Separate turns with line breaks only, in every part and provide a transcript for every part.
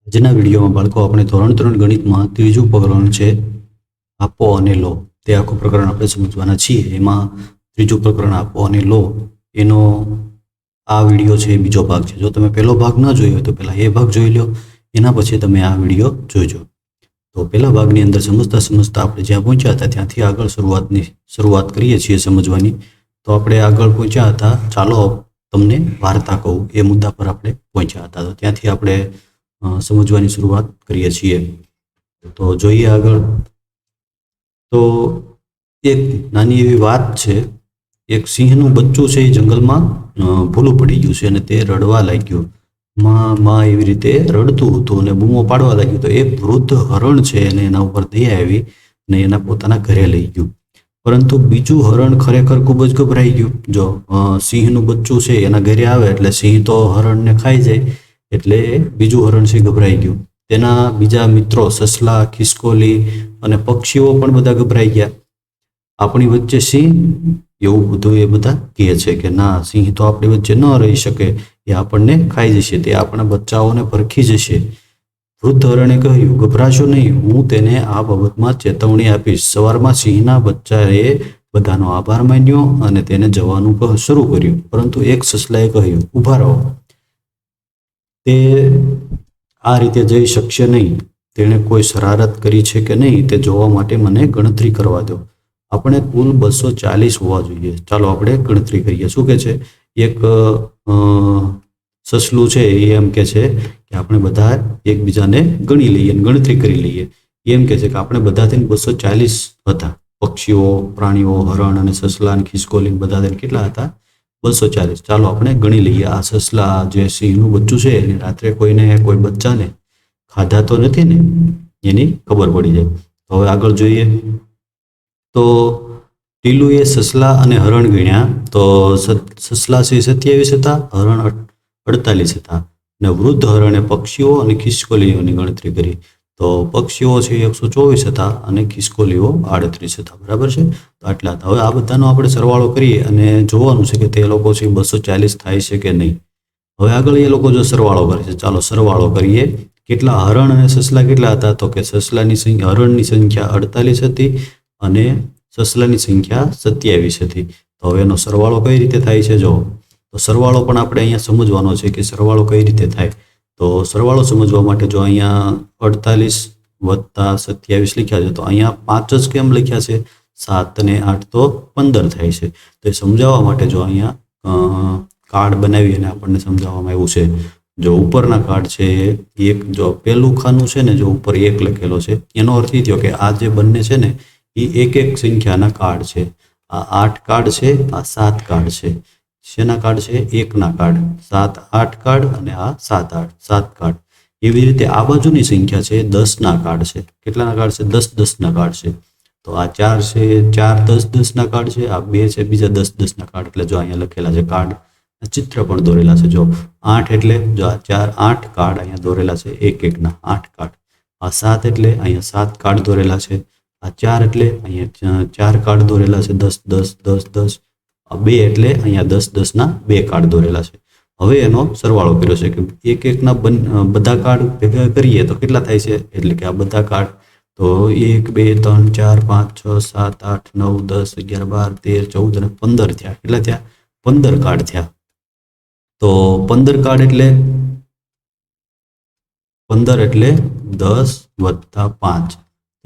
આજના વિડીયોમાં બાળકો આપણે ધોરણ 3 ગણિતમાં ત્રીજું પ્રકરણ છે આપો અને લો. તે આખું પ્રકરણ આપણે સમજવાના છીએ. એમાં ત્રીજું પ્રકરણ આપો અને લો એનો આ વિડીયો છે એ બીજો ભાગ છે. જો તમે પહેલો ભાગ ન જોયો હોય તો પહેલાં એ ભાગ જોઈ લો, એના પછી તમે આ વિડીયો જોજો. તો પહેલા ભાગની અંદર સમજતા સમજતા આપણે જ્યાં પહોંચ્યા હતા ત્યાંથી આગળ શરૂઆત કરીએ છીએ સમજવાની. તો આપણે આગળ પહોંચ્યા હતા, ચાલો તમને વાર્તા કહું, એ મુદ્દા પર આપણે પહોંચ્યા હતા. તો ત્યાંથી આપણે સમજવાની શરૂઆત કરીએ છીએ. તો જોઈએ આગળ. તો એક નાની એવી વાત છે. એક સિંહનું બચ્ચું છે એ જંગલમાં ભૂલું પડી ગયું છે અને તે રડવા લાગ્યું. માં એવી રીતે રડતું હતું અને બૂમો પાડવા લાગ્યું. તો એક વૃદ્ધ હરણ છે અને એના ઉપર દયા આવી અને એના પોતાના ઘરે લઈ ગયું. પરંતુ બીજું હરણ ખરેખર ખૂબ જ ગભરાઈ ગયું. જો સિંહનું બચ્ચું છે એના ઘરે આવે એટલે સિંહ તો હરણને ખાઈ જાય, એટલે બીજું હરણ છે ગભરાઈ ગયું. તેના બીજા મિત્રો સસલા, ખિસકોલી અને પક્ષીઓ પણ બધા ગભરાઈ ગયા. આપણી વચ્ચે સિંહ, એવું બધું એ બધા કહે છે કે ના, સિંહ તો આપણી વચ્ચે ન રહી શકે, એ આપણને ખાઈ જશે, તે આપણા બચ્ચાઓને ભરખી જશે. વૃદ્ધ હરણે કહ્યું, ગભરાશો નહીં, હું તેને આ બાબતમાં ચેતવણી આપીશ. સવારમાં સિંહના બચ્ચાએ બધાનો આભાર માન્યો અને તેને જવાનું શરૂ કર્યું. પરંતુ એક સસલાએ કહ્યું, ઊભા રહો, તે આ રીતે જઈ શકશે નહીં. તેણે કોઈ શરારત કરી છે કે નહીં તે જોવા માટે મને ગણતરી કરવા દો. આપણે કુલ 240 હોવા જોઈએ. ચાલો આપણે ગણતરી કરીએ. શું કે છે? એક સસલું છે એ એમ કે છે કે આપણે બધા એકબીજાને ગણી લઈએ અને ગણતરી કરી લઈએ. એમ કે છે કે આપણે બધા થઈને 240 હતા. પક્ષીઓ, પ્રાણીઓ, હરણ અને સસલા અને ખિસકોલી બધા થઈને કેટલા હતા? 240. ચાલો આપણે ગણી લઈએ. આ સસલા જે સિંહનું બચ્ચું છે એને રાત્રે કોઈ બચ્ચાને ખાધા તો નથી ને, એની ખબર પડી જાય. તો હવે આગળ જોઈએ. તો ટીલુએ સસલા અને હરણ ગણ્યા. તો સસલા છે 27 હતા, હરણ 48 હતા અને વૃદ્ધ હરણે પક્ષીઓ અને ખિસકોલીઓની ગણતરી કરી. તો પક્ષીઓ છે 124 હતા અને ખિસકોલીઓ 38 હતા. બરાબર છે? તો આટલા હતા. હવે આ બધાનો આપણે સરવાળો કરીએ અને જોવાનું છે કે તે લોકો છે 240 થાય છે કે નહીં. હવે આગળ એ લોકો જો સરવાળો કરે છે, ચાલો સરવાળો કરીએ. કેટલા હરણ અને સસલા કેટલા હતા? તો કે હરણની સંખ્યા 48 હતી અને સસલાની સંખ્યા 27 હતી. તો હવે એનો સરવાળો કઈ રીતે થાય છે? જો તો સરવાળો પણ આપણે અહીંયા સમજવાનો છે કે સરવાળો કઈ રીતે થાય. તો સરવાળો સમજવા માટે જો અહીંયા 48 વત્તા 27 લખ્યા છે, તો અહીંયા 5 જ કેમ લખ્યા છે? 7 અને 8 તો 15 થાય છે. તો એ સમજાવવા માટે જો અહીંયા કાર્ડ બનાવી અને આપણને સમજાવવામાં આવ્યું છે. જો ઉપરના કાર્ડ છે એક, જો પહેલું ખાનું છે ને, જો ઉપર 1 લખેલો છે, એનો અર્થ એ થયો કે આ જે બંને છે ને એ એક સંખ્યાના કાર્ડ છે. આ 8 કાર્ડ છે, આ 7 કાર્ડ છે. શેના કાર્ડ છે? 1ના કાર્ડ. 7, 8 કાર્ડ અને આ 7, 8, 7 કાર્ડ. એવી રીતે આ બાજુની સંખ્યા છે 10ના કાર્ડ છે. કેટલાના કાર્ડ છે? 10, 10ના કાર્ડ છે. તો આ 4 છે, 4 10, 10ના કાર્ડ છે. આ 2 છે બીજા 10, 10ના કાર્ડ. એટલે જો અહીંયા લખેલા છે કાર્ડ, ચિત્ર પણ દોરેલા છે. જો 8 એટલે જો આ 4, 8 કાર્ડ અહીંયા દોરેલા છે, 1-1ના 8 કાર્ડ. આ 7 એટલે અહીંયા 7 કાર્ડ દોરેલા છે. આ 4 એટલે અહીંયા 4 કાર્ડ દોરેલા છે, 10, 10, 10, 10. આ 2 એટલે અહીંયા 10, 10ના 2 કાર્ડ દોરેલા છે. હવે એનો સરવાળો કર્યો છે કે 1-1ના બધા કાર્ડ ભેગા કરીએ તો કેટલા થાય છે? એટલે કે આ બધા કાર્ડ તો 1, 2, 3, 4, 5, 6, 7, 8, 9, 10, 11, 12, 13, 14 અને 15 થયા. કેટલા થયા? 15 કાર્ડ થયા. તો 15 કાર્ડ એટલે 10 વત્તા 5.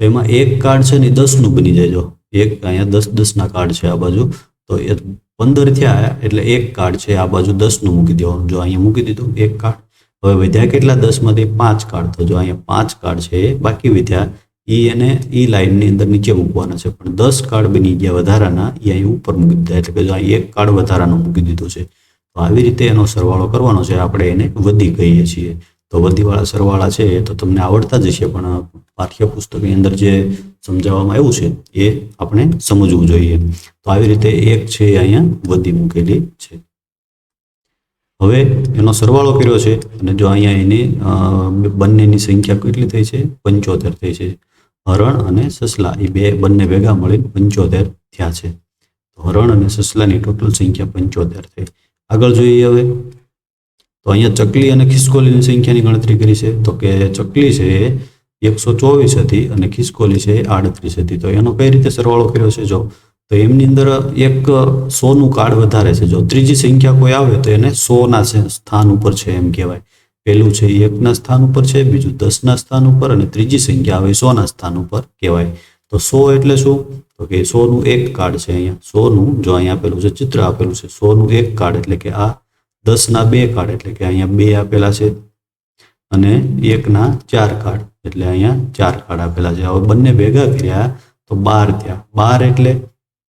તો એમાં એક કાર્ડ છે ને 10નું બની જાય. જો એક અહીંયા 10, 10ના કાર્ડ છે આ બાજુ, તો એ 15 થયા એટલે એક કાર્ડ છે આ બાજુ 10નું મૂકી દેવાનું. જો અહીંયા મૂકી દીધું એક કાર્ડ. હવે વધ્યા કેટલા? 10માંથી 5 કાર્ડ. તો જો અહીંયા 5 કાર્ડ છે એ બાકી વધ્યા, એને એ લાઈનની અંદર નીચે મૂકવાના છે. પણ 10 કાર્ડ બની ગયા વધારાના, એ અહીં ઉપર મૂકી દીધા. એટલે કે જો અહીં એક કાર્ડ વધારાનું મૂકી દીધું છે. તો આવી રીતે એનો સરવાળો કરવાનો છે. આપણે એને વધી કહીએ છીએ. તો વધીવાળા સરવાળા છે એ તો તમને આવડતા જ હશે, પણ પાઠ્યપુસ્તકની અંદર જે સમજાવવામાં આવ્યું છે એ આપણે સમજવું જોઈએ. તો આવી રીતે એક છે એ અહીંયા વધી મૂકેલી છે. હવે એનો સરવાળો કર્યો છે અને જો અહીંયા એની બંનેની સંખ્યા કેટલી થઈ છે? 75 થઈ છે. હરણ અને સસલા એ બંને ભેગા મળીને 75 થયા છે. તો હરણ અને સસલાની ટોટલ સંખ્યા 75 થઈ. આગળ જોઈએ. હવે તો અહીંયા ચકલી અને ખિસકોલીની સંખ્યાની ગણતરી કરી છે. તો કે ચકલી છે એ 124 હતી અને ખિસકોલી છે એ 38 હતી. તો એનો કઈ રીતે સરવાળો કર્યો છે? જો તો એમની અંદર એક 100નું કાર્ડ વધારે છે. જો ત્રીજી સંખ્યા કોઈ આવે તો એને 100ના સ્થાન ઉપર છે એમ કહેવાય. પહેલું છે એ 1ના સ્થાન ઉપર છે, બીજું 10ના સ્થાન ઉપર અને ત્રીજી સંખ્યા આવે 100ના સ્થાન ઉપર કહેવાય. તો 100 એટલે શું? તો કે 100નું એક કાર્ડ છે. અહીંયા 100નું જો અહીંયા આપેલું છે, ચિત્ર આપેલું છે, 100નું એક કાર્ડ એટલે કે આ 10ના બે કાર્ડ એટલે કે અહીંયા 2 આપેલા છે અને 1ના 4 કાર્ડ એટલે અહીંયા 4 કાર્ડ આપેલા છે. હવે બંને ભેગા કર્યા તો 12 થયા.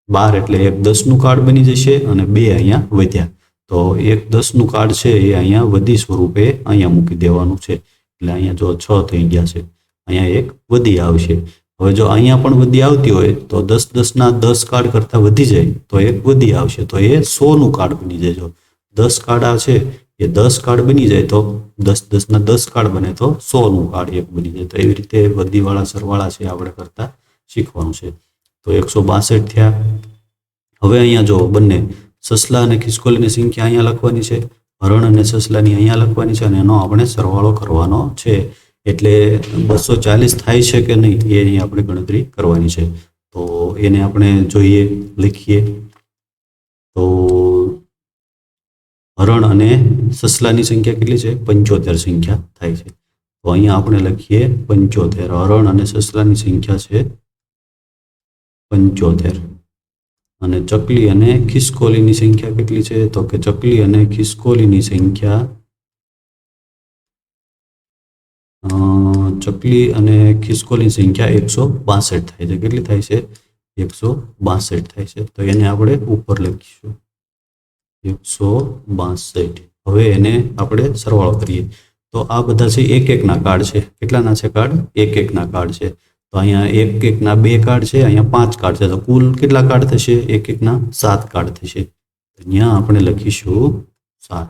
12 એટલે એક 10નું કાર્ડ બની જશે અને 2 અહીંયા વધ્યા. તો એક 10નું કાર્ડ છે એ અહીંયા વધી સ્વરૂપે અહીંયા મૂકી દેવાનું છે. એટલે અહીંયા જો 6 થઈ ગયા છે, અહીંયા એક વધી આવશે. હવે જો અહીંયા પણ વધી આવતી હોય તો 10-10ના 10 કાર્ડ કરતાં વધી જાય તો એક વધી આવશે, તો એ 100નું કાર્ડ બની જાય. જો 10 કાર્ડ આ છે એ 10 કાર્ડ બની જાય તો 10-10ના 10 કાર્ડ બને તો 100નું કાર્ડ એક બની જાય. તો એવી રીતે વધીવાળા સરવાળા છે આપણે કરતા શીખવાનું છે. તો 162 થયા. હવે અહીંયા જો બંને સસલા અને ખિસકોલીની સંખ્યા અહીંયા લખવાની છે, હરણ અને સસલાની અહીંયા લખવાની છે અને એનો આપણે સરવાળો કરવાનો છે. એટલે 240 થાય છે કે નહીં એની આપણે ગણતરી કરવાની છે. તો એને આપણે જોઈએ, લખીએ. તો હરણ અને સસલાની સંખ્યા કેટલી છે? 75 સંખ્યા થાય છે. તો અહીંયા આપણે લખીએ 75. હરણ અને સસલાની સંખ્યા છે 75. અને ચકલી અને ખિસકોલીની સંખ્યા કેટલી છે? તો કે ચકલી અને ખિસકોલીની સંખ્યા ચકલી અને ખિસકોલીની સંખ્યા 162 થાય છે. કેટલી થાય છે? 162 થાય છે. તો એને આપણે ઉપર લખીશું 162. હવે એને આપણે સરવાળો કરીએ. તો આ બધા છે એક એકના કાર્ડ છે. કેટલાના છે કાર્ડ? એક એકના કાર્ડ છે. તો અહીંયા એક એકના 2 કાર્ડ છે, અહીંયા 5 કાર્ડ છે. તો કુલ કેટલા કાર્ડ થશે? એક એકના 7 કાર્ડ થશે. અહીંયા આપણે લખીશું 7.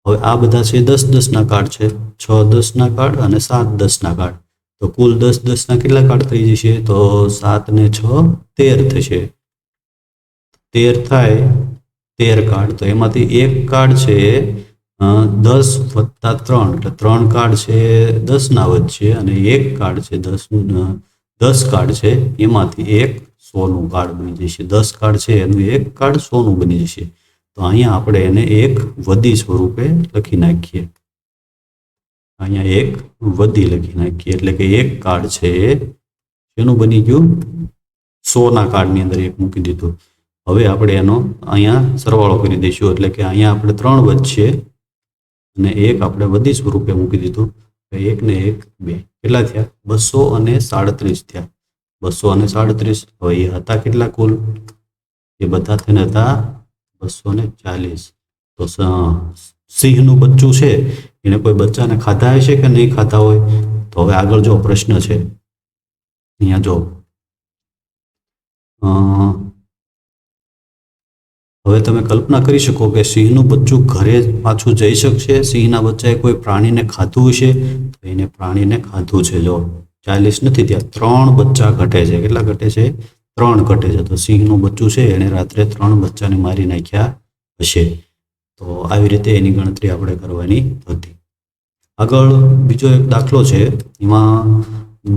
હવે આ બધા છે 10-10ના કાર્ડ છે, 6-10ના કાર્ડ અને 7-10ના કાર્ડ. તો કુલ 10-10ના કેટલા કાર્ડ થઈ જશે? તો 7 ને 6 13 થશે. 13 થાય, 13 કાર્ડ. તો એમાંથી એક કાર્ડ છે 10 વત્તા 3 એટલે 3 કાર્ડ છે 10ના વચ્ચે અને એક કાર્ડ છે 10 કાર્ડ છે એમાંથી એક 100નું કાર્ડ બની જશે. 10 કાર્ડ છે એનું એક કાર્ડ 100નું બની જશે. તો અહીંયા આપણે એને એક વધી સ્વરૂપે લખી નાખીએ. અહીંયા એક વધી લખી નાખીએ એટલે કે એક કાર્ડ છે એનું બની ગયું 100ના કાર્ડની અંદર એક મૂકી દીધું. હવે આપણે એનો અહીંયા સરવાળો કરી દઈશું એટલે કે અહીંયા આપણે 3 વધશે અને એક આપણે વધી સ્વરૂપે મૂકી દીધું. 1 ને 1 2 કેટલા થયા? 237 થયા. 237. હવે એ હતા કેટલા કુલ? એ બધા થઈને હતા 240. તો સિંહનું બચ્ચું છે એને કોઈ બચ્ચાને ખાધા હશે કે નહીં ખાધા હોય? તો હવે આગળ જો પ્રશ્ન છે અહીંયા જો હવે તમે કલ્પના કરી શકો કે સિંહનું બચ્ચું ઘરે પાછું જઈ શકશે? સિંહના બચ્ચાએ કોઈ પ્રાણીને ખાધું હશે? તો એને પ્રાણીને ખાધું છે. જો 40 નથી ત્યાં 3 બચ્ચા ઘટે છે. કેટલા ઘટે છે? 3 ઘટે છે. તો સિંહનું બચ્ચું છે એને રાત્રે 3 બચ્ચાને મારી નાખ્યા હશે. તો આવી રીતે એની ગણતરી આપણે કરવાની હતી. આગળ બીજો એક દાખલો છે, એમાં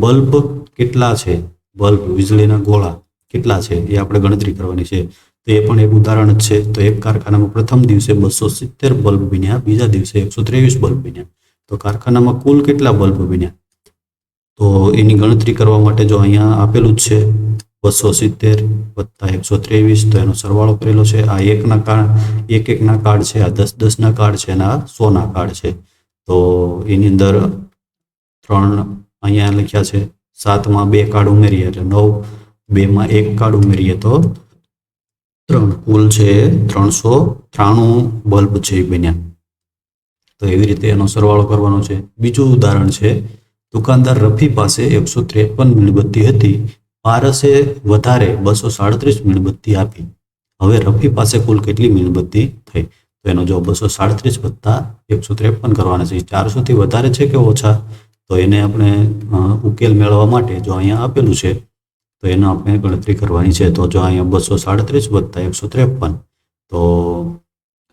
બલ્બ કેટલા છે? બલ્બ વીજળીના ગોળા કેટલા છે એ આપણે ગણતરી કરવાની છે. તો એ પણ એક ઉદાહરણ જ છે. તો એક કારખાનામાં પ્રથમ દિવસે 270 બલ્બ બન્યા, બીજા દિવસે 123 બલ્બ બન્યા. તો કારખાનામાં કુલ કેટલા બલ્બ બન્યા? તો એની ગણતરી કરવા માટે જો અહીંયા આપેલું જ છે 270 વત્તા 123. તો એનો સરવાળો કરેલો છે. આ એક એકના કાર્ડ છે, આ 10-10ના કાર્ડ છે અને આ 100ના કાર્ડ છે. તો એની અંદર 3 અહીંયા લખ્યા છે. 7માં 2 કાર્ડ ઉમેરીએ એટલે 9, 2માં 1 કાર્ડ ઉમેરીએ તો 3. કુલ છે 393 બલ્બ છે એ બન્યા. તો એવી રીતે એનો સરવાળો કરવાનો છે. બીજું ઉદાહરણ છે, દુકાનદાર રફી પાસે 153 મીણબત્તી હતી. પારસે વધારે 237 મીણબત્તી આપી. હવે રફી પાસે કુલ કેટલી મીણબત્તી થઈ? તો એનો જવાબ 237 વત્તા 153 કરવાના છે. 400 થી વધારે છે કે ઓછા? તો એને આપણે ઉકેલ મેળવવા માટે જો અહીંયા આપેલું છે તો એનો આપણે ગણતરી કરવાની છે. તો જો અહીંયા 237 વત્તા 153 તો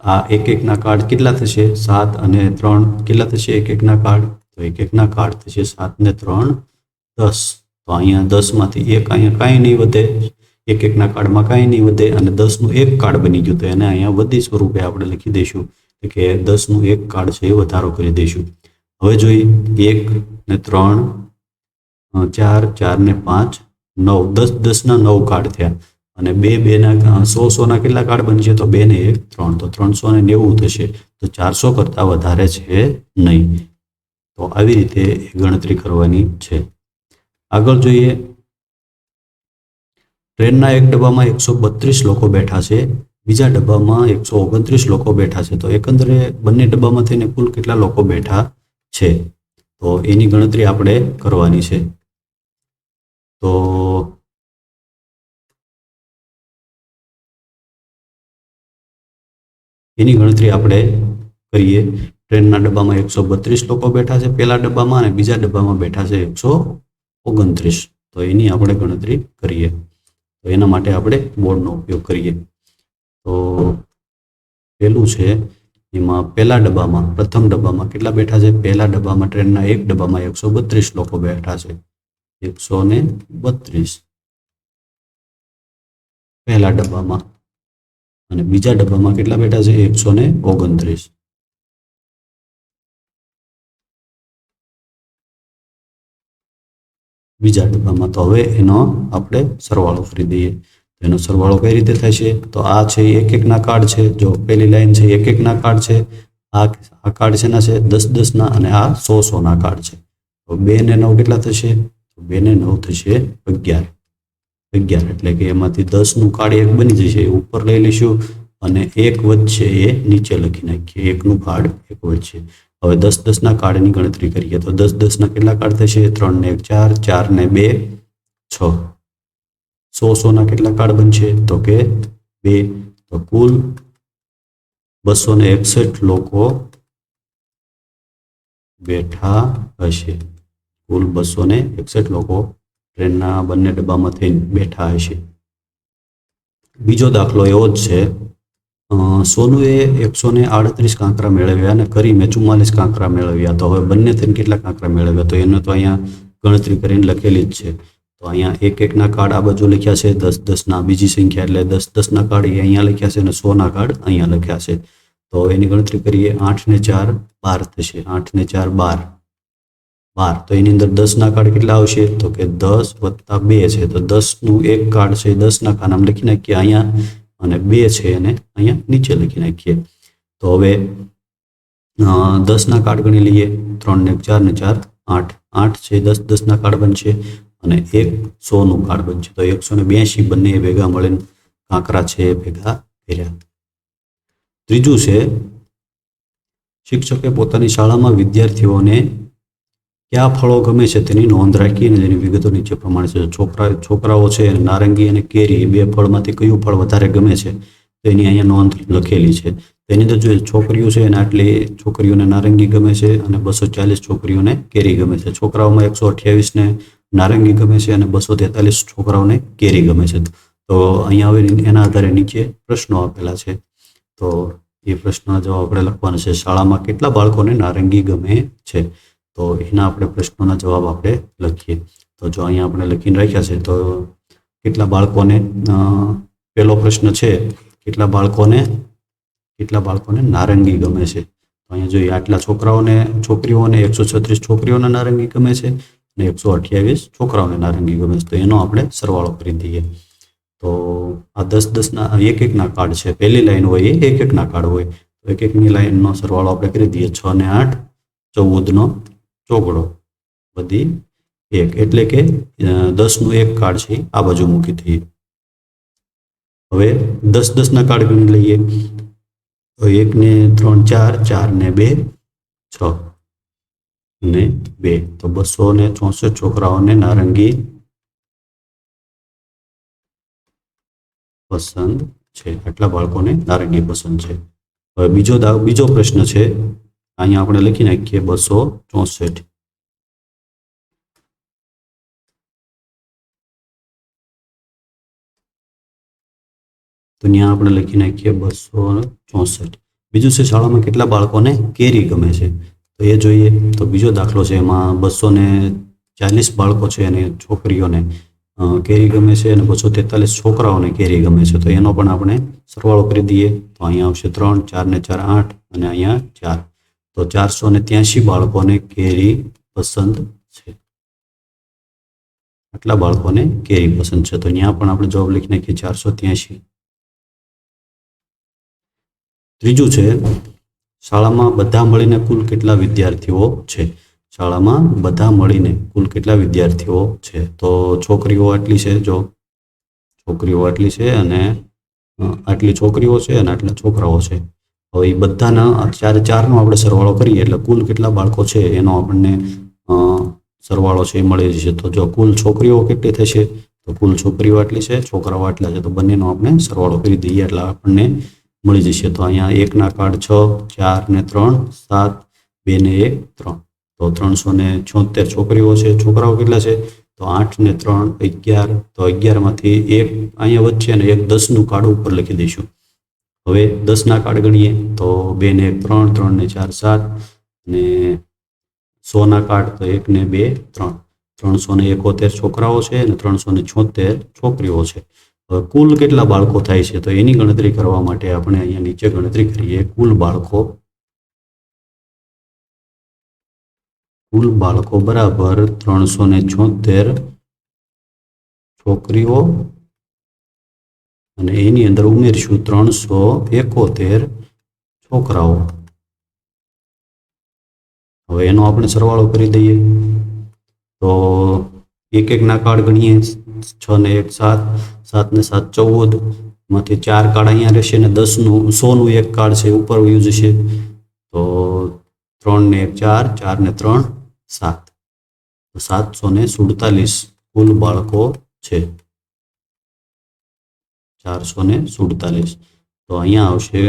આ એક એકના કાર્ડ કેટલા થશે? 7 અને 3 કેટલા થશે એક એકના કાર્ડ? તો એક એકના કાર્ડ થશે 7 ને 3 10. તો અહીંયા 10માંથી એક અહીંયા કાંઈ નહીં વધે, એક એકના કાર્ડમાં કાંઈ નહીં વધે અને 10નું એક કાર્ડ બની ગયું. તો એને અહીંયા વધી સ્વરૂપે આપણે લખી દઈશું કે 10નું એક કાર્ડ છે એ વધારો કરી દઈશું. હવે જોઈએ 1 ને 3 4 4 ને 5 9 10 10ના 9 કાર્ડ થયા અને 2 2ના 100 ના કેટલા કાર્ડ બનશે? તો 2 ને 1 3, તો 390 થશે. તો 400 કરતાં વધારે છે નહીં. તો આવી રીતે ગણતરી કરવાની છે. આગળ જોઈએ, ટ્રેનના એક ડબ્બામાં 132 લોકો બેઠા છે, બીજા ડબ્બામાં 129 લોકો બેઠા છે. તો એકંદરે બંને ડબ્બામાં થઈને કુલ કેટલા લોકો બેઠા છે? તો એની ગણતરી આપણે કરવાની છે. તો એની ગણતરી આપણે કરીએ. ટ્રેનના ડબ્બામાં 132 લોકો બેઠા છે પહેલા ડબ્બામાં અને બીજા ડબ્બામાં બેઠા છે 129. તો એની આપણે ગણતરી કરીએ. તો એના માટે આપણે બોર્ડનો ઉપયોગ કરીએ. તો પહેલું છે એમાં પહેલા ડબ્બામાં પ્રથમ ડબ્બામાં કેટલા બેઠા છે? પહેલા ડબ્બામાં ટ્રેનના એક ડબ્બામાં 132 લોકો બેઠા છે, 132 પહેલા ડબ્બામાં. અને બીજા ડબ્બામાં કેટલા બેઠા છે? 129 બીજા ડબ્બામાં. તો હવે એનો આપણે સરવાળો કરી દઈએ. તો એનો સરવાળો કઈ રીતે થશે? તો આ છે એક એકના કાર્ડ છે. જો પહેલી લાઈન છે એક એકના કાર્ડ છે, આ કાર્ડ છે ના છે 10 10ના અને આ 100 100ના કાર્ડ છે. તો 2 ને 9 કેટલા થશે? તો 2 ને 9 થશે 11. 11 એટલે કે એમાંથી 10નું કાર્ડ એક બની જશે, એ ઉપર લઈ લઈશું અને એક વધશે એ નીચે લખી નાખીએ. એકનું કાર્ડ એક વધશે. હવે 10 10ના કાર્ડની ગણતરી કરીએ. તો 10 10ના કેટલા કાર્ડ થશે? 3 ને 1 4, 4 ને 2 6. 100 100ના કેટલા કાર્ડ બનશે? તો કે 2. તો કુલ 261 લોકો બેઠા હશે. કુલ 261 લોકો ટ્રેનના બંને ડબ્બામાં થઈને બેઠા હશે. બીજો દાખલો એવો જ છે. સોનુએ 138 કાંકરા મેળવ્યા અને કરીમે 44 કાંકરા મેળવ્યા. તો હવે બંને થઈને કેટલા કાંકરા મેળવ્યા? તો એને તો અહીંયા ગણતરી કરીને લખેલી જ છે. તો અહીંયા એક એકના કાર્ડ આ બાજુ લખ્યા છે, 10 10ના બીજી સંખ્યા એટલે 10 10ના કાર્ડ એ અહીંયા લખ્યા છે અને 100ના કાર્ડ અહીંયા લખ્યા છે. તો એની ગણતરી કરીએ. 8 ને 4 12 થશે. 8 ને 4 12. તો એની અંદર 10ના કાર્ડ કેટલા આવશે? તો કે 10 વત્તા 2 છે. તો 10નું એક કાર્ડ છે 10ના ખાનામાં લખી નાખીએ અહીંયા અને 2 છે અને અહીંયા નીચે લખી નાખીએ. તો હવે 10ના કાર્ડ ગણી લઈએ. 3 ને 4 ને 4 8. 8 છે 10 10ના કાર્ડ બનશે અને એક 100નું કાર્ડ બનશે. તો 182 બંને ભેગા મળીને કાંકરા છે ભેગા કર્યા. ત્રીજું છે, શિક્ષકે પોતાની શાળામાં વિદ્યાર્થીઓને કયા ફળો ગમે છે તેની નોંધ રાખી અને તેની વિગતો નીચે પ્રમાણે છે. છોકરાઓ છે નારંગી અને કેરી એ બે ફળમાંથી કયું ફળ વધારે ગમે છે તેની અહીંયા નોંધ લખેલી છે. તેની અંદર જો છોકરીઓ છે એને આટલી છોકરીઓને નારંગી ગમે છે અને 240 છોકરીઓને કેરી ગમે છે. છોકરાઓમાં 128ને નારંગી ગમે છે અને 243 છોકરાઓને કેરી ગમે છે. તો અહીંયા હવે એના આધારે નીચે પ્રશ્નો આપેલા છે. તો એ પ્રશ્નના જવાબ આપણે લખવાના છે. શાળામાં કેટલા બાળકોને નારંગી ગમે છે? તો એના આપણે પ્રશ્નોના જવાબ આપણે લખીએ. તો જો અહીંયા આપણે લખીને રાખ્યા છે તો કેટલા બાળકોને, પહેલો પ્રશ્ન છે કેટલા બાળકોને નારંગી ગમે છે? તો અહીંયા જોઈએ આટલા છોકરીઓને 136 છોકરીઓને નારંગી ગમે છે અને 128 છોકરાઓને નારંગી ગમે છે. તો એનો આપણે સરવાળો કરી દઈએ. તો આ 10 10ના એક એકના કાર્ડ છે. પહેલી લાઈન હોય એ એક એકના કાર્ડ હોય. તો એક એકની લાઈનનો સરવાળો આપણે કરી દઈએ. 6 ને 8 14નો ચોગડો બધી 1 એટલે કે 10નું એક કાર્ડ છે આ બાજુ મૂકી દઈએ. હવે 10 10ના કાર્ડ ગણી લઈએ. તો 1 ને 3 4, 4 ને 2 6 અને 2. તો 264 છોકરાઓને નારંગી પસંદ છે. આટલા બાળકોને નારંગી પસંદ છે. હવે બીજો પ્રશ્ન છે. અહીંયા આપણે લખી નાખીએ 264. તો અહીંયા આપણે લખી નાખીએ 264. બીજું છે શાળામાં કેટલા બાળકોને કેરી ગમે છે, તો એ જોઈએ. તો બીજો દાખલો છે, એમાં 240 બાળકો છે અને છોકરીઓને કેરી ગમે છે અને 243 છોકરાઓને કેરી ગમે છે. તો એનો પણ આપણે સરવાળો કરી દઈએ. તો અહીંયા આવશે 3, 4 ને 4 8 અને અહીંયા 4. તો 483 બાળકોને કેરી પસંદ છે. આટલા બાળકોને કેરી પસંદ છે. તો અહીંયા પણ આપણે જવાબ લખી નાખીએ 483. ત્રીજું છે, શાળામાં બધા મળીને કુલ કેટલા વિદ્યાર્થીઓ છે. શાળામાં બધા મળીને કુલ કેટલા વિદ્યાર્થીઓ છે. તો છોકરીઓ આટલી છે, જો છોકરીઓ આટલી છે અને આટલી છોકરીઓ છે અને આટલા છોકરાઓ છે. હવે એ બધાના ચારનો આપણે સરવાળો કરીએ એટલે કુલ કેટલા બાળકો છે એનો આપણને સરવાળો છે એ મળી જશે. તો જો કુલ છોકરીઓ કેટલી થશે, તો કુલ છોકરીઓ આટલી છે, છોકરાઓ આટલા છે. તો બંનેનો આપણે સરવાળો કરી દઈએ એટલે આપણને મળી જશે. તો અહીંયા 1ના કાર્ડ 6, 4 ને 3 7, 2 ને 1 3. તો 376 છોકરીઓ છે. છોકરાઓ કેટલા છે, તો 8 ને 3 11. તો 11માંથી 1 અહીંયા વચ્ચે અને 1 10નું કાર્ડ ઉપર લખી દઈશું. હવે 10ના કાર્ડ ગણીએ તો 2 ને 1 3, 3 ને 4 7 અને 100ના કાર્ડ તો 1 ને 2 3. 371 છોકરાઓ છે અને 376 છોકરીઓ છે. કુલ કેટલા બાળકો થાય છે, તો એની ગણતરી કરવા માટે આપણે અહીંયા નીચે ગણતરી કરીએ. કુલ બાળકો બરાબર 376 છોકરીઓ અને એની અંદર ઉમેરશું 371 છોકરાઓ. હવે એનો આપણે સરવાળો કરી દઈએ. તો એક ના કાર્ડ ગણીએ. 6 ને 1 7, 7 ને 7 14, માંથી 4 કાર્ડ અહીંયા રહેશે અને 100નું એક કાર્ડ છે ઉપર વયું જશે. તો 3 ને 1 4, 4 ને 3 7. તો 747 કુલ બાળકો છે. 447. તો અહીંયા આવશે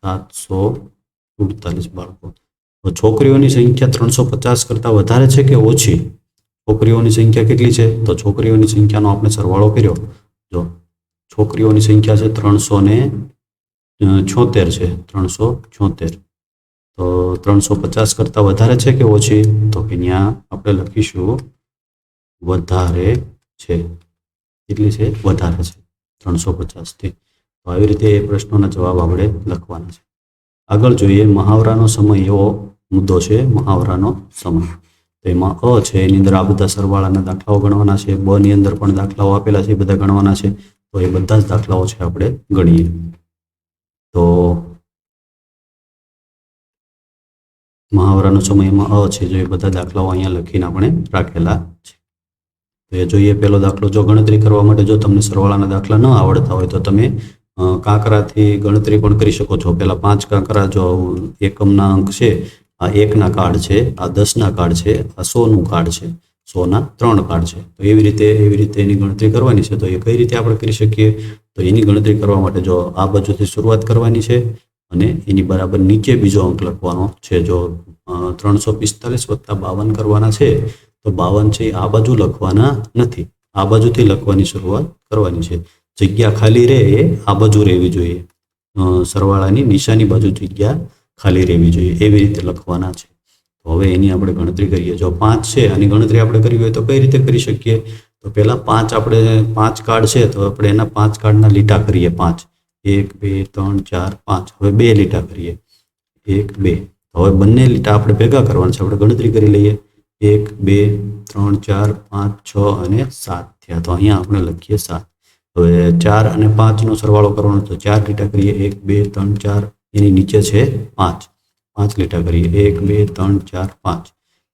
747 બાળકો. તો છોકરીઓની સંખ્યા 350 કરતાં વધારે છે કે ઓછી? છોકરીઓની સંખ્યા કેટલી છે, તો છોકરીઓની સંખ્યાનો આપણે સરવાળો કર્યો. જો છોકરીઓની સંખ્યા છે 376 છે, 376. તો 350 કરતાં વધારે છે કે ઓછી? તો કે અહીંયા આપણે લખીશું વધારે છે. કેટલી છે? વધારે છે 350થી. તો આવી રીતે એ પ્રશ્નોના જવાબ આપણે લખવાના છે. આગળ જોઈએ મહાવરાનો સમય. એવો મુદ્દો છે મહાવરાનો સમય. તો એમાં છે એની અંદર આ બધા સરવાળાના દાખલાઓ ગણવાના છે. ની અંદર પણ દાખલાઓ આપેલા છે, એ બધા ગણવાના છે. તો એ બધા જ દાખલાઓ છે આપણે ગણીએ. તો મહાવરાનો સમયમાં છે, જો એ બધા દાખલાઓ અહીંયા લખીને આપણે રાખેલા છે. તો એ જોઈએ પહેલો દાખલો. જો ગણતરી કરવા માટે જો તમને સરવાળાના દાખલા ન આવડતા હોય તો તમે કાંકરાથી ગણતરી પણ કરી શકો છો. પહેલા 5 કાંકરા, જો એકમના અંક છે, આ 1ના કાર્ડ છે, આ 10ના કાર્ડ છે, આ 100નું કાર્ડ છે, 100ના 3 કાર્ડ છે. તો એવી રીતે એની ગણતરી કરવાની છે. તો એ કઈ રીતે આપણે કરી શકીએ? તો એની ગણતરી કરવા માટે જો આ બાજુથી શરૂઆત કરવાની છે અને એની બરાબર નીચે બીજો અંક લખવાનો છે. જો 345 + 52 કરવાના છે તો 52 છે આ બાજુ લખવાના નથી, આ બાજુથી લખવાની શરૂઆત કરવાની છે. જગ્યા ખાલી રહે એ આ બાજુ રહેવી જોઈએ. સરવાળાની નિશાની બાજુ જગ્યા ખાલી રહેવી જોઈએ, એવી રીતે લખવાના છે. તો હવે એની આપણે ગણતરી કરીએ. જો 5 છે આની ગણતરી આપણે કરવી હોય તો કઈ રીતે કરી શકીએ? તો પહેલા 5 કાર્ડ છે તો આપણે એના 5 કાર્ડના લીટા કરીએ. 5 1 2 3 4 5. હવે 2 લીટા કરીએ. 1 2. હવે બંને લીટા આપણે ભેગા કરવાના છે. આપણે ગણતરી કરી લઈએ. 1 2 3 4 5 6 અને 7 થયા. તો અહીંયા આપણે લખીએ 7. હવે 4 અને 5નો સરવાળો કરવાનો, તો 4 લીટા કરીએ. 1 2 3 4. એની નીચે છે 5. 5 લીટા કરીએ. 1 2 3 4 5.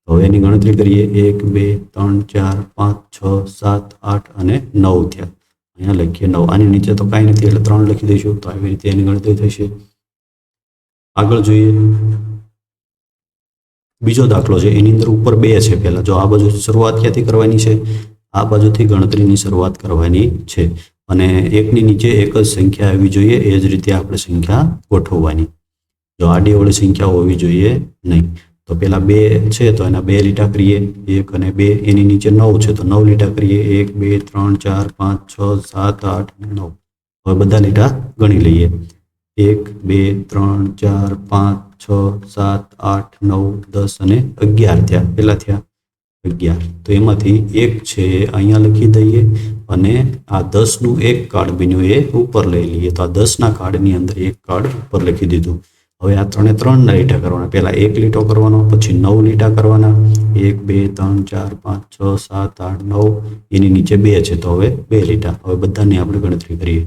હવે એની ગણતરી કરીએ. 1 2 3 4 5 6 7 8 અને 9 થયા. અહીંયા લખીએ 9. આની નીચે તો કાંઈ નથી એટલે 3 લખી દઈશું. તો આવી રીતે એની ગણતરી થશે. આગળ જોઈએ બીજો દાખલો છે. એની અંદર ઉપર 2 છે. પહેલા જો આ બાજુથી શરૂઆત ક્યાંથી કરવાની છે? આ બાજુથી ગણતરીની શરૂઆત કરવાની છે અને એકની નીચે એક જ સંખ્યા આવવી જોઈએ. એ જ રીતે આપણે સંખ્યા ગોઠવવાની. જો આડી અવળી સંખ્યા હોવી જોઈએ નહીં. તો પેલા 2 છે તો એના 2 લીટા કરીએ, 1 અને 2. એની નીચે 9 છે તો 9 લીટા કરીએ, 1 2 3 4 5 6 7 8 અને 9. હવે બધા લીટા ગણી લઈએ, 1 2 3 4 5 6 7 8 9 10 અને 11 થયા. કેટલા થયા? 11. તો એમાંથી એક છે અહીંયા લખી દઈએ અને આ 10નું એક કાર્ડ બન્યું એ ઉપર લઈ લઈએ. તો આ 10ના કાર્ડની અંદર એક કાર્ડ ઉપર લખી દીધું. હવે આ 3 લીટા કરવાના. પહેલા 1 લીટો કરવાનો, પછી 9 લીટા કરવાના, 1 2 3 4 5 6 7 8 9. એની નીચે 2 છે તો હવે 2 લીટા. હવે બધાની આપણે ગણતરી કરીએ,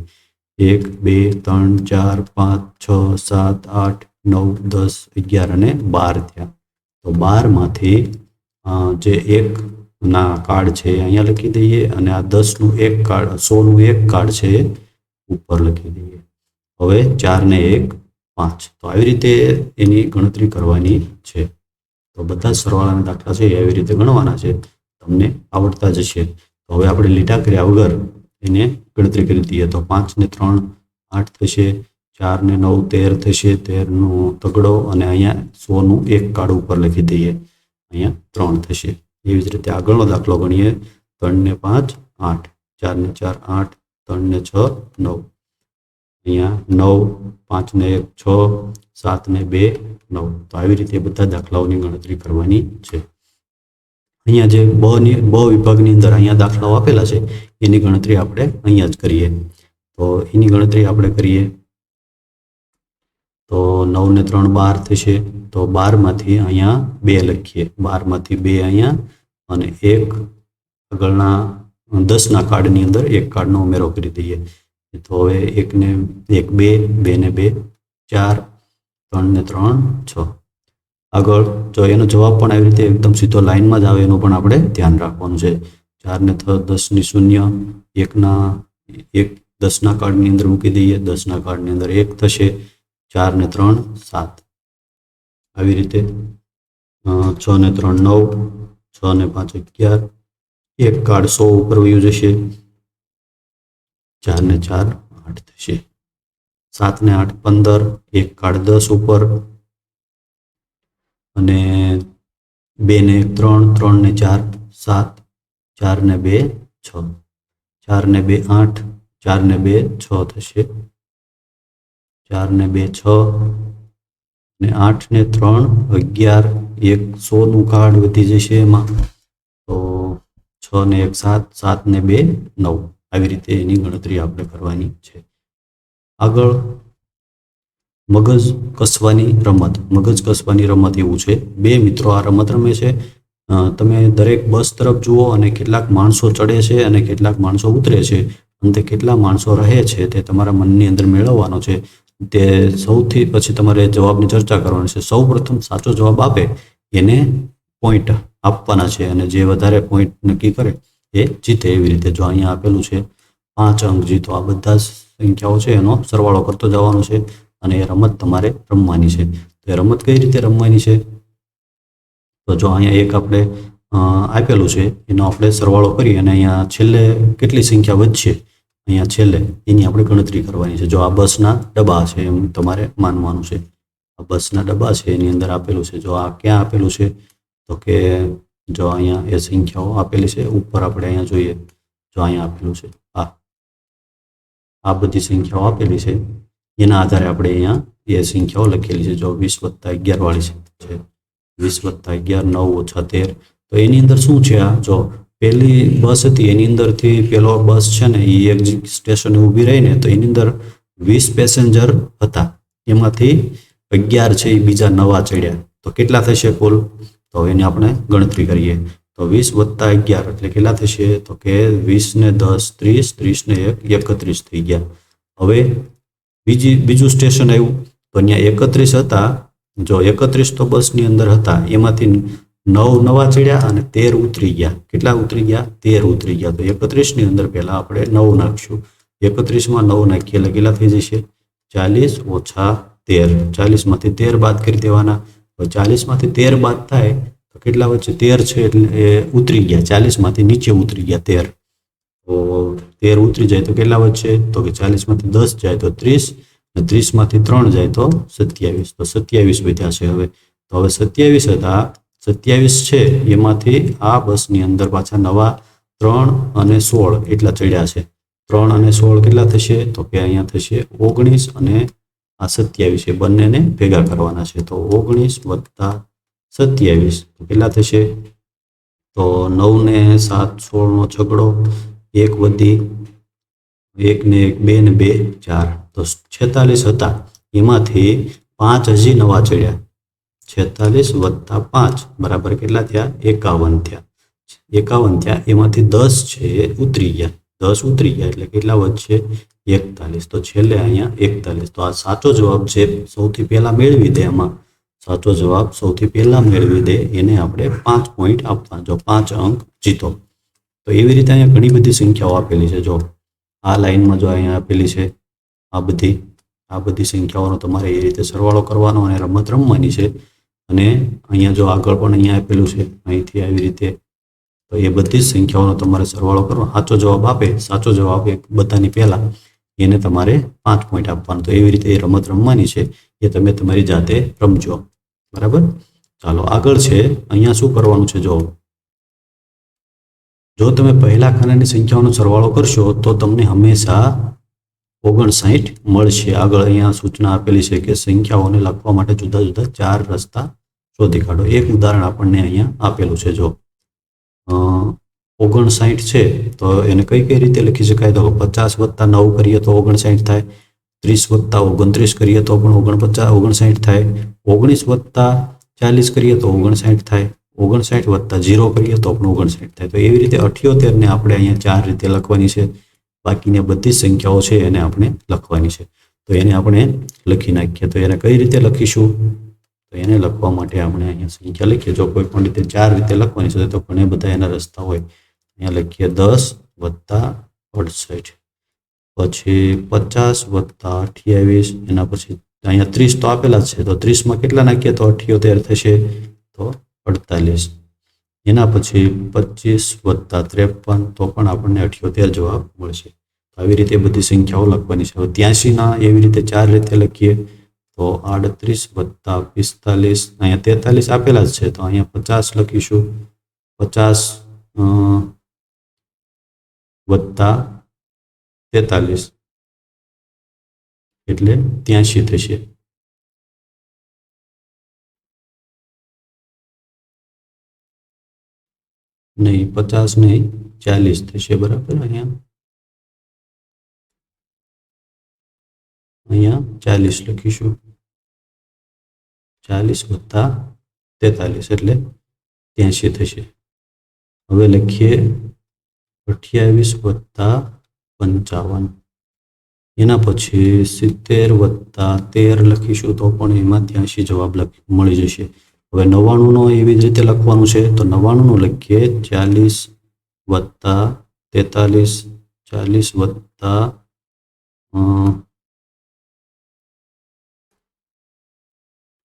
1 2 3 4 5 6 7 8 9 10 11 અને 12 થયા. તો 12માંથી જે 1ના કાર્ડ છે અહીંયા લખી દઈએ અને આ 10નું એક કાર્ડ, 100નું એક કાર્ડ છે એ ઉપર લખી દઈએ. હવે 4 ને 1 5. તો આવી રીતે એની ગણતરી કરવાની છે. તો બધા સરવાળાના દાખલા છે એવી રીતે ગણવાના છે, તમને આવડતા જશે. તો હવે આપણે લીટા કર્યા વગર એને ગણતરી કરી દઈએ. તો 5 ને 3 8 થશે, 4 ને 9 13 થશે, 13નો તગડો અને અહીંયા 100નું એક કાર્ડ ઉપર લખી દઈએ, અહીંયા 3 થશે. એવી જ રીતે આગળનો દાખલો ગણીએ. 3 ને 5 8, 4 ને 4 8, 3 ને 6 9, અહીંયા 9, 5 ને 1 6, 7 ને 2 9. તો આવી રીતે બધા દાખલાઓની ગણતરી કરવાની છે. અહીંયા જે બ વિભાગની અંદર અહીંયા દાખલાઓ આપેલા છે એની ગણતરી આપણે અહીંયા જ કરીએ. તો એની ગણતરી આપણે કરીએ તો 9 ને 3 12 થશે. તો 12માંથી અહીંયા 2 લખીએ, 12માંથી 2 અહીંયા અને એક આગળના 10ના કાર્ડની અંદર એક કાર્ડનો ઉમેરો કરી દઈએ. તો હવે 1 ને 1 2, 2 ને 2 4, 3 ને 3 6. આગળ જો એનો જવાબ પણ આવી રીતે એકદમ સીધો લાઈનમાં જ આવે એનું પણ આપણે ધ્યાન રાખવાનું છે. 4 ને 10ની 0, 10ના કાર્ડની અંદર મૂકી દઈએ, 10ના કાર્ડની અંદર 1 થશે, 4 ને 3 7. આવી રીતે 6 ને 3 9, 6 ને 5 11, એક કાર્ડ 100 ઉપર વયું જશે, 4 ને 4 8 થશે, 7 ને 8 15, એક કાર્ડ 10 ઉપર અને 2 ને 1 3, 3 ને 4 7, 4 ને 2 6, 4 ને 2 8, 4 ને 2 6 થશે, 4 ને 2 6 ને 8 ને 3 11, એક 100નું કાર્ડ વધી જશે એમાં, તો 6 ને 1 7, 7 ને 2 9. આવી રીતે એની ગણતરી આપણે કરવાની છે. આગળ મગજ કસવાની રમત. મગજ કસવાની રમત એવું છે, 2 મિત્રો આ રમત રમે છે. તમે દરેક બસ તરફ જુઓ અને કેટલાક માણસો ચડે છે અને કેટલાક માણસો ઉતરે છે, અને તે કેટલા માણસો રહે છે તે તમારા મનની અંદર મેળવવાનો છે. તે સૌથી પછી તમારે જવાબની ચર્ચા કરવાની છે. સૌ પ્રથમ સાચો જવાબ આપે એને પોઈન્ટ આપવાના છે અને જે વધારે પોઈન્ટ નક્કી કરે એ જીતે. એવી રીતે જો અહીંયા આપેલું છે 5 અંક જીતો, આ બધા સંખ્યાઓ છે એનો સરવાળો કરતો જવાનો છે અને એ રમત તમારે રમવાની છે. તો એ રમત કઈ રીતે રમવાની છે? તો જો અહીંયા એક આપણે આપેલું છે એનો આપણે સરવાળો કરી અને અહીંયા છેલ્લે કેટલી સંખ્યા વધશે અહીંયા છેલ્લે એની આપણે ગણતરી કરવાની છે. જો આ બસના ડબ્બા છે એમ તમારે માનવાનું છે. આ બસના ડબ્બા છે એની અંદર આપેલું છે. જો આ ક્યાં આપેલું છે તો કે જો અહીંયા એ સંખ્યાઓ આપેલી છે ઉપર આપણે અહીંયા જોઈએ, જો અહીંયા આપેલું છે આ બધી સંખ્યાઓ આપેલી છે, એના આધારે આપણે અહીંયા એ સંખ્યાઓ લખેલી છે. જો 20+11 વાળી છે, 20+11 9 - 13. તો એની અંદર શું છે? આ જો પહેલી બસ હતી એની અંદરથી પેલો બસ છે ને એ એક સ્ટેશને ઊભી રહીને તો એની અંદર 20 પેસેન્જર હતા, એમાંથી 11 છે એ બીજા નવા ચડ્યા. તો કેટલા થશે કુલ? તો એની આપણે ગણતરી કરીએ. તો 20+11 એટલે કેટલા થશે? તો કે 20 ને 10 30, 30 ને 1 31 થઈ ગયા. હવે બીજું સ્ટેશન આવ્યું તો અહીંયા 31 હતા. જો 31 તો બસની અંદર હતા, એમાંથી 9 નવા ચડ્યા અને 13 ઉતરી ગયા. કેટલા ઉતરી ગયા? 13 ઉતરી ગયા. તો 31ની અંદર પહેલા આપણે 9 નાખશું. 31માં 9 નાખીએ એટલે કેટલા થઈ જશે? 40 - 13. 40માંથી 13 બાદ કરી દેવાના. તો 40માંથી 13 બાદ થાય તો કેટલા વચ્ચે? 13 છે એટલે એ ઉતરી ગયા, 40માંથી નીચે ઉતરી ગયા 13. તો 13 ઉતરી જાય તો કેટલા વચ્ચે? તો કે 40માંથી 10 જાય તો 30, અને 30માંથી 3 જાય તો 27. તો 27 વધ્યા છે હવે. તો હવે 27 હતા, 27 છે એમાંથી આ બસની અંદર પાછા નવા 3 અને 16 એટલા ચડ્યા છે. 3 અને 16 કેટલા થશે? તો કે અહીંયા થશે 19 અને આ 27 એ બંનેને ભેગા કરવાના છે. તો 19 વત્તા 27 તો કેટલા થશે? તો 9 ને 7 16 નો છગડો, 1 વધી 1 ને 1 2 ને 2 4 તો 46 હતા એમાંથી 5 હજી નવા ચડ્યા. 46 વત્તા 5 બરાબર કેટલા થયા? 51 થયા. 51 થયા એમાંથી 10 છે એ ઉતરી ગયા. 10 ઉતરી ગયા એટલે કેટલા વધશે? 41. તો છેલ્લે અહીંયા 41. તો આ સાચો જવાબ છે. સૌથી પહેલા મેળવી દે એમાં સાચો જવાબ સૌથી પહેલા મેળવી દે એને આપણે 5 પોઈન્ટ આપવા. જો 5 અંક જીતો. તો એવી રીતે અહીંયા ઘણી બધી સંખ્યાઓ આપેલી છે. જો આ લાઈનમાં જો અહીંયા આપેલી છે આ બધી સંખ્યાઓનો તમારે એ રીતે સરવાળો કરવાનો અને રમત રમવાની છે. અને અહીંયા જો આગળ પણ અહીંયા આપેલું છે અહીંથી આવી રીતે, તો એ બધી જ સંખ્યાઓનો તમારે સરવાળો કરવો. સાચો જવાબ આપે, સાચો જવાબ એક બધાની પહેલા એને તમારે 5 પોઈન્ટ આપવાનું. તો એવી રીતે એ રમત રમવાની છે, એ તમે તમારી જાતે રમજો. બરાબર. ચાલો આગળ છે. અહીંયા શું કરવાનું છે? જો તમે પહેલા ખાનાની સંખ્યાઓનો સરવાળો કરશો તો તમને હંમેશા 59 મળશે. આગળ અહીંયા સૂચના આપેલી છે કે સંખ્યાઓને લખવા માટે જુદા જુદા 4 રસ્તા શોધી કાઢો. એક ઉદાહરણ આપણને અહીંયા આપેલું છે. જો 59 છે તો એને કઈ રીતે લખી શકાય? તો 50 વત્તા 9 કરીએ તો 59 થાય. 30 વત્તા 29 કરીએ તો પણ 59 થાય. 19 વત્તા 40 કરીએ તો 59 થાય. 59 વત્તા 0 કરીએ તો પણ 59 થાય. તો એવી રીતે 78 ને આપણે અહીંયા 4 રીતે લખવાની છે. બાકીની બધી સંખ્યાઓ છે એને આપણે લખવાની છે. તો એને આપણે લખી નાખીએ. તો એને કઈ રીતે લખીશું? તો એને લખવા માટે આપણે અહીંયા સંખ્યા લખીએ. જો કોઈ પણ રીતે 4 રીતે લખવાની છે તો ઘણા બધા એના રસ્તા હોય. અહીંયા લખીએ 10 વત્તા 68, પછી 50 વત્તા 28, એના પછી અહીંયા 30 તો આપેલા જ છે. તો 30 માં કેટલા નાખીએ તો 78 થશે, તો 48. એના પછી 25 વત્તા 53 તો પણ આપણને 78 જવાબ મળશે. આવી રીતે બધી સંખ્યાઓ લખવાની છે. હવે 83 ના એવી રીતે 4 રીતે લખીએ તો 38 વત્તા 45, અહીંયા 43 આપેલા જ છે તો અહીંયા 50 લખીશું. 50 વત્તા 43 એટલે 83 થશે. નહીં 50 નહીં 40 થશે. બરાબર. અહીંયા 40 લખીશું. 40 વત્તા 43 એટલે 83 થશે. હવે લખીએ 28 વત્તા 55, એના પછી 70 વત્તા 13 લખીશું તો પણ એમાં 83 જવાબ મળી જશે. હવે 99 નો એવી જ રીતે લખવાનું છે. તો 99 નું લખીએ 40 વત્તા 43, 40 વત્તા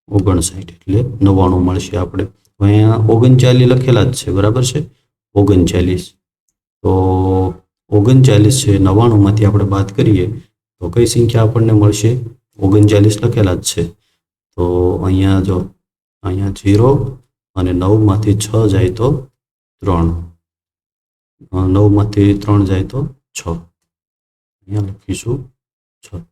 59 એટલે 99 મળશે આપણે. અહીંયા 39 લખેલા જ છે. બરાબર છે. 39 તો 39 છે. 99 માંથી આપણે બાદ કરીએ તો કઈ સંખ્યા આપણને મળશે? 39 લખેલા જ છે. તો અહીંયા જો અહીંયા 0 અને 9 માંથી 6 જાય તો 3, 9 માંથી 3 જાય તો 6, અહીંયા લખીશું 6.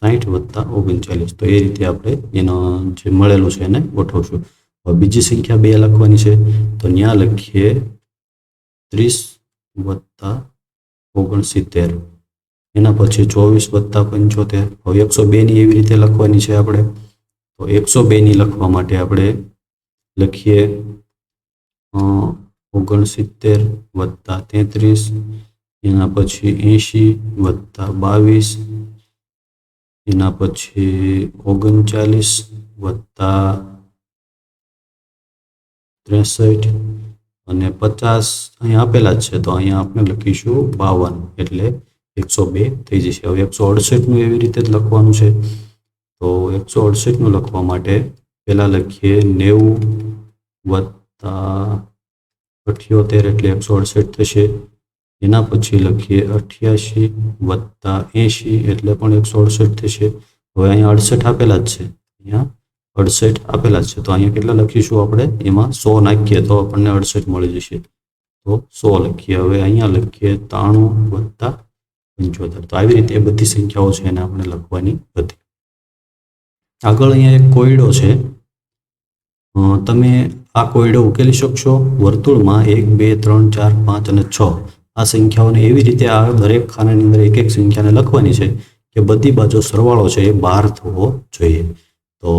60 વત્તા 39 તો એ રીતે આપણે એનો જે મળેલું છે એને ગોઠવશું. હવે બીજી સંખ્યા 2 લખવાની છે તો ત્યાં લખીએ 30 વત્તા 69, એના પછી 24 વત્તા 75. હવે 102 ની એવી રીતે લખવાની છે આપણે. તો 102 ની લખવા માટે આપણે લખીએ 69 વત્તા 33, એના પછી 80 વત્તા 22, એના પછી 39 વત્તા 63 અને 50 અહીંયા આપેલા જ છે તો અહીંયા આપણે લખીશું 52 એટલે 102 થઈ જશે. હવે 168 નું એવી રીતે જ લખવાનું છે. તો 168 નું લખવા માટે પહેલા લખીએ 90 વત્તા 78 એટલે 168 થશે. એના પછી લખીએ 88 વત્તા 80 એટલે પણ 168 થશે. હવે અહીંયા 68 આપેલા જ છે. અહીંયા 68 આપેલા છે, તો અહીંયા કેટલા લખીશું આપણે? એમાં 100 નાખીએ તો આપણને 68 મળી જશે, તો 100 લખીએ. હવે અહીંયા લખીએ 93 + 75. તો આવી રીતે બધી સંખ્યાઓ છે એને આપણે લખવાની હતી. આગળ અહીંયા એક કોયડો છે. તમે આ કોયડો ઉકેલી શકશો. વર્તુળમાં 1 2 3 4 5 અને 6 આ સંખ્યાઓને એવી રીતે આ દરેક ખાનાની અંદર એક એક સંખ્યાને લખવાની છે કે બધી બાજુ સરવાળો છે એ 12 થવો જોઈએ. તો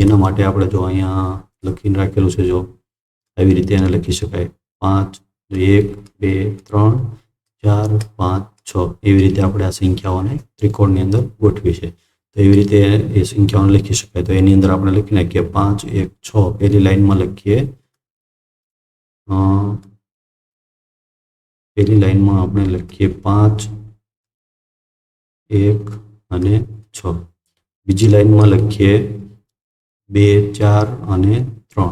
એના માટે આપણે જો અહીંયા લખીને રાખેલું છે, જો આવી રીતે એને લખી શકાય. 5 1 2 3 4 5 6 એવી રીતે આપણે આ સંખ્યાઓને ત્રિકોણની અંદર ગોઠવી છે. તો એવી રીતે એ સંખ્યાઓને લખી શકાય. તો એની અંદર આપણે લખી નાખીએ 5 1 6. પહેલી લાઈનમાં લખીએ, પહેલી લાઈનમાં આપણે લખીએ 5 1 અને 6. બીજી લાઈનમાં લખીએ 2 4 અને 3.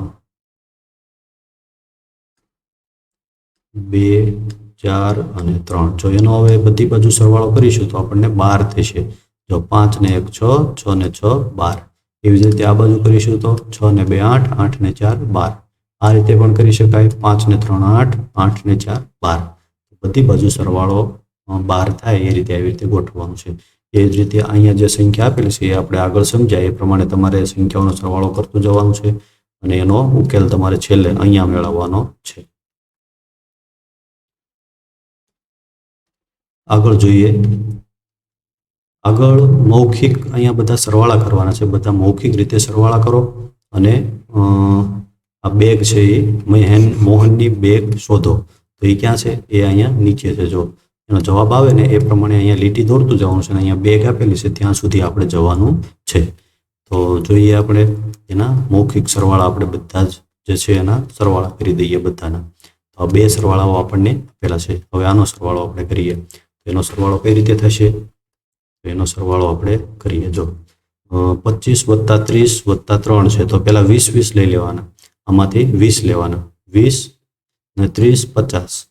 2 4 અને 3. જો એનો હવે બધી બાજુ સરવાળો કરીશું તો આપણને 12 થશે. જો 5 ને 1 6, 6 ને 6 12. એવી જ રીતે આ બાજુ કરીશું તો 6 ને 2 8, 8 ને 4 12. આ રીતે પણ કરી શકાય. 5 ને 3 8, 8 ને 4 12. બધી બાજુ સરવાળો 12 થાય એ રીતે આવી રીતે ગોઠવવાનું છે. એ જ રીતે અહીંયા જે સંખ્યા આપેલી છે એ આપણે આગળ સમજાય એ પ્રમાણે તમારે સંખ્યાઓનો સરવાળો કરતું જવાનું છે અને એનો ઉકેલ તમારે છેલ્લે અહીંયા મેળવવાનો છે. આગળ જોઈએ. આગળ મૌખિક અહીંયા બધા સરવાળા કરવાના છે. બધા મૌખિક રીતે સરવાળા કરો અને આ બેગ છે એ મોહનની બેગ શોધો. તો એ ક્યાં છે? એ અહીંયા નીચે છે. જો એનો જવાબ આવે ને એ પ્રમાણે અહીંયા લીટી દોરતું જવાનું છે અને અહીંયા બેગ આપેલી છે ત્યાં સુધી આપણે જવાનું છે. તો જોઈએ આપણે એના મૌખિક સરવાળા આપણે બધા જ જે છે એના સરવાળા કરી દઈએ બધાના. તો આ બે સરવાળાઓ આપણને આપેલા છે. હવે આનો સરવાળો આપણે કરીએ. તો એનો સરવાળો કઈ રીતે થશે? તો એનો સરવાળો આપણે કરીએ. જો 25 + 30 + 3 છે, તો પહેલા 20 20 લઈ લેવાના. આમાંથી 20 લેવાના. 20 ને 30 50.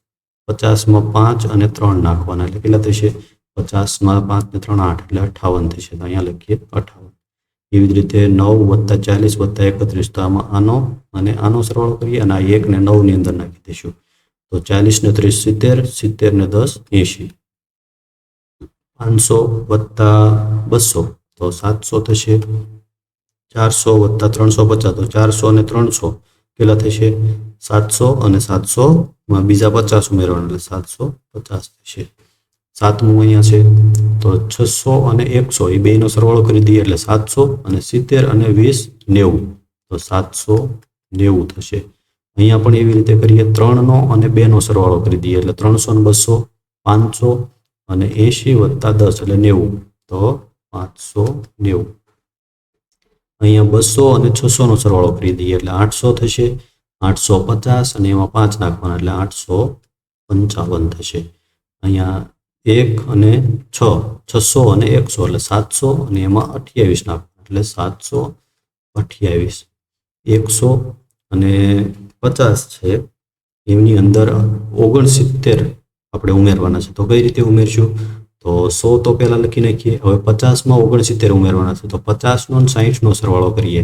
50માં 5 અને 3 નાખવાના એટલે કેટલા થશે? 50માં 5 ને 3 8 એટલે 58 થશે. તો અહીંયા લખીએ 58. એવી જ રીતે 9 + 40 + 31. તો આમાં આનો અને આનો સરવાળો કરીએ અને આ 1 ને 9 ની અંદર નાખી દઈશું. તો 40 ને 30 70, 70 ને 10 80. 500 + 200 તો 700 થશે. 400 + 350 તો 400 અને 300 કેટલા થશે? 700 અને 700 માં બીજા 50 ઉમેરવાના એટલે 750 થશે. સાતમું અહીંયા છે તો 600 અને 100 એ બેનો સરવાળો કરી દઈએ એટલે 700 અને 70 અને 20 90 તો 790 થશે. અહીંયા પણ એવી રીતે કરીએ. 3નો અને 2નો સરવાળો કરી દઈએ એટલે 300 ને 200 500 અને 80 + 10 એટલે 90 તો 590. અહીંયા 200 અને 600નો સરવાળો કરી દઈએ એટલે 800 થશે. 850 અને એમાં 5 નાખવાના એટલે 855 થશે. અહીંયા 1 અને 6, 600 અને 100 એટલે 700 અને એમાં 28 નાખવાના એટલે 728. 100 અને 50 છે એમની અંદર 69 આપણે ઉમેરવાના છે. તો કઈ રીતે ઉમેરશું? તો 100 તો પહેલા લખી નાખીએ. હવે 50માં 69 ઉમેરવાના છે. તો 50નો અને 60નો સરવાળો કરીએ.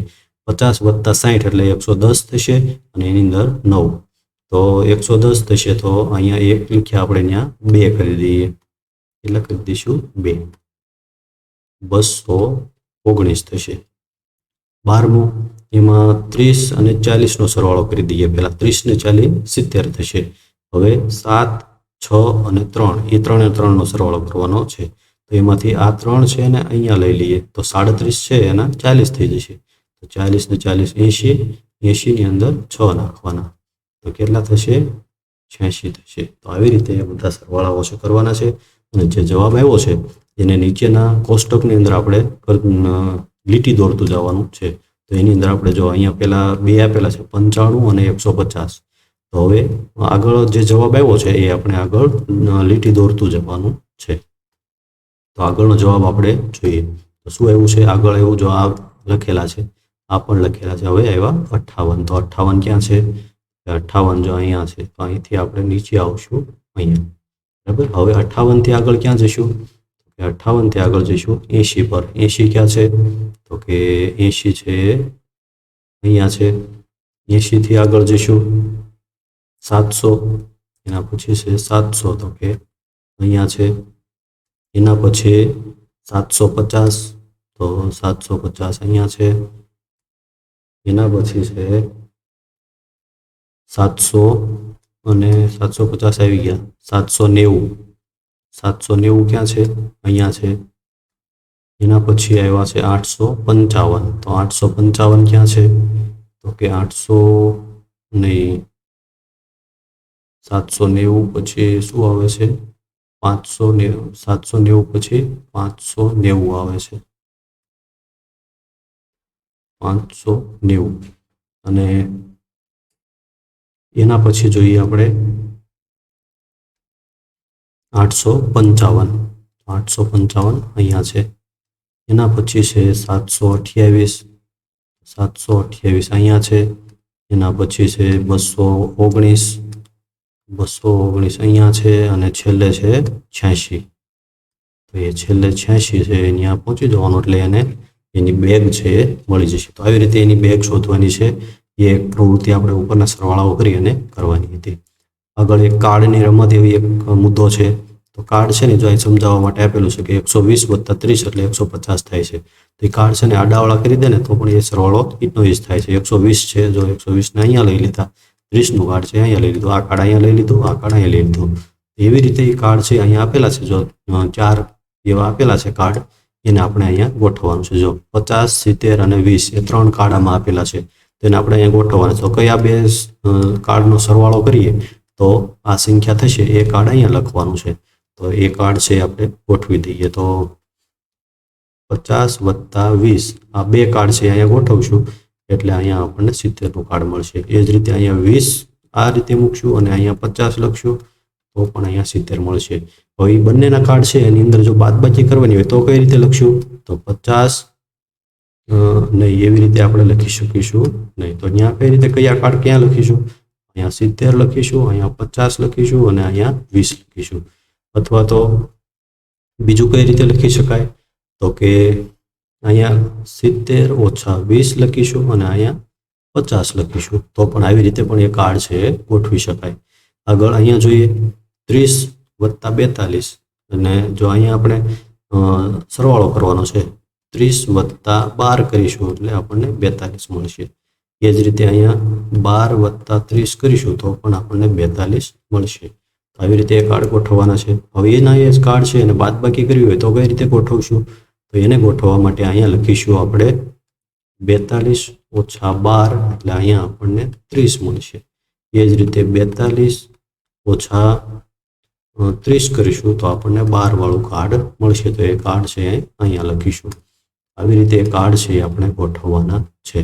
50 + 60 એટલે 110 થશે અને એની અંદર 9 તો 110 થશે. તો અહીંયા 1 લખ્યા આપણે ત્યાં 2 કરી દઈએ એટલે કરી દઈશું 2. 219 થશે. 12મું એમાં 30 અને 40નો સરવાળો કરી દઈએ. પહેલા 30 ને 40 70 થશે. હવે 7 6 અને 3 એ 3 અને 3નો સરવાળો કરવાનો છે. તો એમાંથી આ 3 છે ને અહીંયા લઈ લઈએ તો 37 છે એના 40 થઈ જશે. તો 40 ને 40 80, 80 ની અંદર 6 નાખવાના તો કેટલા થશે? 86 થશે. તો આવી રીતે બધા સરવાળાઓ છે કરવાના છે અને જે જવાબ આવ્યો છે એને નીચેના કોષ્ટકની અંદર આપણે લીટી દોરતું જવાનું છે. તો એની અંદર આપણે જો અહીંયા પેલા બે આપેલા છે 95 અને 150. તો હવે આગળ જે જવાબ આવ્યો છે એ આપણે આગળ લીટી દોરતું જવાનું છે. તો આગળનો જવાબ આપણે જોઈએ. તો શું આવ્યું છે? આગળ એવું જો આ લખેલા છે, આ પણ લખેલા છે. હવે આવ્યા 58. તો 58 ક્યાં છે? 58 જો અહીંયા છે. તો અહીંથી આપણે નીચે આવશું અહીંયા. બરાબર. હવે 58 થી આગળ ક્યાં જઈશું? કે 58 થી આગળ જઈશું 80 પર. 80 ક્યાં છે? તો કે 80 છે અહીંયા છે. 80 થી આગળ જઈશું 700, એના પછી છે 700, તો કે અહીંયા છે. એના પછી 750, તો 750 અહીંયા છે. એના પછી છે 700 અને 750 આવી ગયા. 790, 790 ક્યાં છે? અહીંયા છે. એના પછી આવ્યા છે 855, તો 855 ક્યાં છે? તો કે 800 નહીં, 790 પછી શું આવે છે? 590. 790 પછી 590 આવે છે, 590. અને એના પછી જોઈએ આપણે 855, 855 અહીંયા છે. એના પછી છે 728, 728 અહીંયા છે. એના પછી છે 219, 219 અહીંયા છે. અને છેલ્લે છે 86, તો એ છેલ્લે 86 છે, ત્યાં પહોંચી જવાનું એટલે એને એની બેગ છે એ મળી જશે. તો આવી રીતે એની બેગ શોધવાની છે. એ એક પ્રવૃત્તિ આપણે ઉપરના સરવાળાઓ કરી અને કરવાની હતી. આગળ એક કાર્ડની રમત એવી એક મુદ્દો છે. તો કાર્ડ છે ને જો અહીં સમજાવવા માટે આપેલું છે કે 120 + 30 એટલે 150 થાય છે. તો એ કાર્ડ છે ને આડાવાળા કરી દે ને તો પણ એ સરવાળો ઈટનો ઈજ થાય છે. 120 છે, જો 120 ને અહીંયા લઈ લીધા, 30નું કાર્ડ છે અહીંયા લઈ લીધું, આ કાર્ડ અહીંયા લઈ લીધું, આ કાર્ડ અહીંયા લઈ લીધું. એવી રીતે એ કાર્ડ છે અહીંયા આપેલા છે. જો 4 એવા આપેલા છે કાર્ડ, એને આપણે અહીંયા ગોઠવવાનું છે. જો 50, 70 અને 20 એ 3 કાર્ડ આમાં આપેલા છે. તેને આપણે અહીંયા ગોઠવવાના છે. તો કયા બે કાર્ડનો સરવાળો કરીએ તો આ સંખ્યા થશે, એ કાર્ડ અહીંયા લખવાનું છે. તો એ કાર્ડ છે આપણે ગોઠવી દઈએ. તો 50 + 20 આ બે કાર્ડ છે અહીંયા ગોઠવશું એટલે અહીંયા આપણને 70નું કાર્ડ મળશે. એ જ રીતે અહીંયા 20 આ રીતે મૂકશું અને અહીંયા 50 લખશું તો પણ અહીંયા 70 મળશે. હવે એ બંનેના કાર્ડ છે એની અંદર જો બાદબાકી કરવાની હોય તો કઈ રીતે લખશું? તો 50 નહીં, એવી રીતે આપણે લખી શકીશું નહીં. તો અહીંયા કઈ રીતે કયા કાર્ડ ક્યાં લખીશું? અહીંયા 70 લખીશું, અહીંયા 50 લખીશું અને અહીંયા 20 લખીશું. અથવા તો બીજું કઈ રીતે લખી શકાય? તો કે અહીંયા 70 - 20 લખીશું અને અહીંયા 50 લખીશું. તો પણ આવી રીતે પણ એ કાર્ડ છે એ ગોઠવી શકાય. આગળ અહીંયા જોઈએ 30 + 42, અને જો અહીંયા આપણે સરવાળો કરવાનો છે, 30 + 12 કરીશું એટલે આપણને 42 મળશે. એ જ રીતે અહીંયા 12 + 30 કરીશું તો પણ આપણને 42 મળશે. આવી રીતે એ કાર્ડ ગોઠવવાના છે. હવે એના એ કાર્ડ છે અને બાદબાકી કરવી હોય તો કઈ રીતે ગોઠવશું? તો એને ગોઠવવા માટે અહીંયા લખીશું આપણે 42 - 12 એટલે અહીંયા આપણને 30 મળશે. એ જ રીતે 42 - 30 કરીશું તો આપણને 12 વાળું કાર્ડ મળશે. તો એ કાર્ડ છે અહીંયા લખીશું. આવી રીતે એ કાર્ડ છે એ આપણે ગોઠવવાના છે.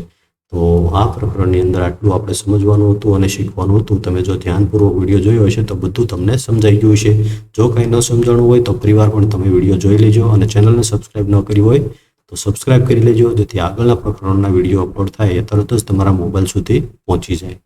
તો આ પ્રકરણની અંદર આટલું આપણે સમજવાનું હતું અને શીખવાનું હતું. તમે જો ધ્યાનપૂર્વક વિડીયો જોયો હશે તો બધું તમને સમજાઈ ગયું હશે. જો કંઈ ન સમજાણું હોય તો ફરીવાર પણ તમે વિડીયો જોઈ લેજો અને ચેનલને સબસ્ક્રાઇબ ન કરી હોય તો સબસ્ક્રાઇબ કરી લેજો, જેથી આગળના પ્રકરણના વિડીયો અપલોડ થાય એ તરત જ તમારા મોબાઈલ સુધી પહોંચી જાય.